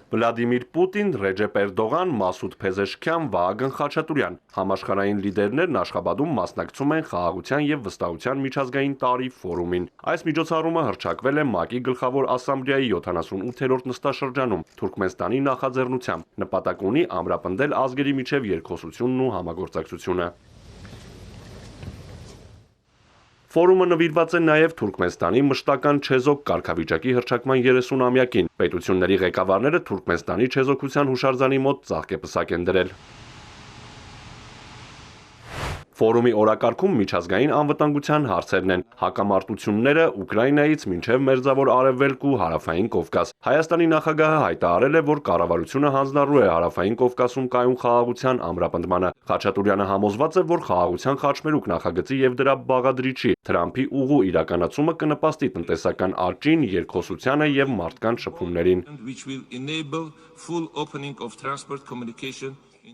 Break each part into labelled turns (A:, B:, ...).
A: Վլադիմիր Պուտին, Ռեջեփ Էրդողան, Մասուդ Փեզեշքյան, Վահագն Խաչատուրյան։ Համաշխարհային լիդերներն Աշխաբադում մասնակցում են խաղաղության եւ վստահության միջազգային տարի ֆորումին։ Այս միջոցառումը հռչակվել է ՄԱԿ-ի գլխավոր ասամբլեայի 78-րդ նստաշրջանում Թուրքմենստանի նախաձեռնությամբ։ Նպատակ ունի ամրապնդել ազգերի միջև երկխոսությունն ու համագործակցությունը։ Ֆորումը նվիրված է նաև Թուրքմենստանի մշտական չեզոք կարգավիճակի հռչակման 30-ամյակին։ Պետությունների ղեկավարները Թուրքմենստանի չեզոքության հուշարձանի մոտ ծաղկեպսակ են դրել։ Ֆորումի օրակարգում միջազգային անվտանգության հարցերն են, հակամարտությունները Ուկրաինայից մինչև Մերձավոր Արևելք ու Հարավային Կովկաս։ Հայաստանի նախագահը հայտարարել է, որ կառավարությունը հանձնառու է Հարավային Կովկասում կայուն խաղաղության ամրապնդմանը։ Խաչատուրյանը համոզված է, որ խաղաղության խաչմերուկ նախագծի եւ դրա բաղադրիչի Թրամփի ուղու իրականացումը կնպաստի տնտեսական աճին, երկխոսությանը եւ մարդկանց շփումներին։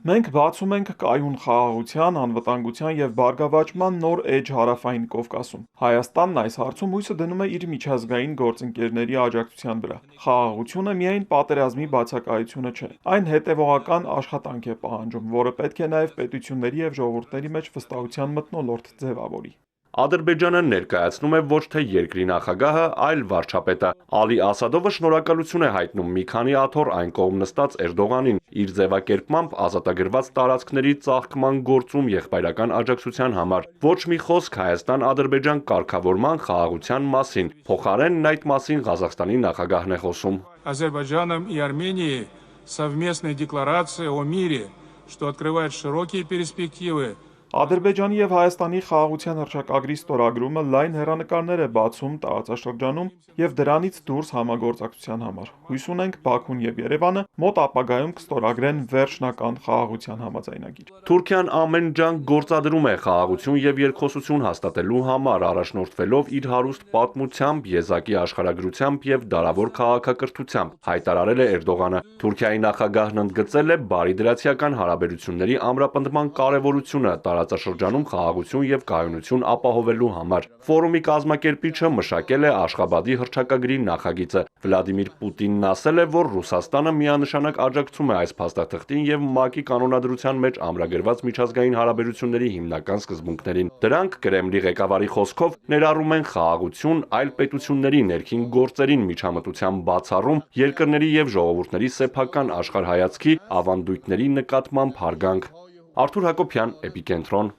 B: Մենք բացում ենք կայուն խաղաղության, անվտանգության եւ բարգավաճման նոր էջ Հարավային Կովկասում։ Հայաստանն այս հարցում հույսը դնում է իր միջազգային գործընկերների աջակցության վրա։ Խաղաղությունը միայն պատերազմի բացակայությունը չէ։ Այն հետևողական աշխատանք է պահանջում, որը պետք է նաեւ պետությունների եւ ժողովուրդների մեջ վստահության մթնոլորտ ձևավորի։
A: Ադրբեջանը ներկայացնում է ոչ թե երկրի նախագահը, այլ վարչապետը։ Ալի Ասադովը շնորհակալություն է հայտնում մի քանի աթոռ այն կողմ նստած Էրդողանին, իր ձևակերպմամբ ազատագրված տարածքների ծաղկման գործում եղբայրական աջակցության համար։ Ոչ մի խոսք Հայաստան-Ադրբեջան կարգավորման խաղաղության մասին։ Փոխարենն այդ մասին Ղազախստանի նախագահն է խոսում։
C: Азербайджаном и Арменией совместная декларация о мире, что открывает широкие перспективы.
B: Ադրբեջանի եւ Հայաստանի խաղաղության հռչակագրի ստորագրումը լայն հեռանկարներ է բացում տարածաշրջանում եւ դրանից դուրս համագործակցության համար։ Հույս ունենք Բաքուն եւ Երևանը մոտ ապագայում կստորագրեն վերջնական խաղաղության համաձայնագիր։
A: Թուրքիան ամեն ջանք գործադրում է խաղաղություն եւ երկխոսություն հաստատելու համար, առաջնորդվելով իր հարուստ պատմությամբ, եզակի աշխարհագրությամբ եւ դարավոր քաղաքակրթությամբ, հայտարարել է Էրդողանը։ Թուրքիայի նախագահն ընդգծել է բարիդրացիական հարաբերությունների ամրապնդման կարեւորությունը տարածաշրջանում խաղաղություն եւ կայունություն ապահովելու համար։ Ֆորումի կազմակերպիչը մշակել է Աշխաբադի հռչակագրի նախագիծը։ Վլադիմիր Պուտինն ասել է, որ Ռուսաստանը միանշանակ աջակցում է այս փաստաթղթին եւ ՄԱԿ-ի կանոնադրության մեջ ամրագրված միջազգային հարաբերությունների հիմնական սկզբունքներին։ Դրանք Կրեմլի ղեկավարի խոսքով ներառում են խաղաղություն, այլ պետությունների ներքին գործերին միջամտության բացառում, երկրների եւ ժողովուրդների սեփական աշխարհայացքի ավանդույթների նկատմամբ հարգանք։ Արթուր Հակոբյան, Էպիկենտրոն։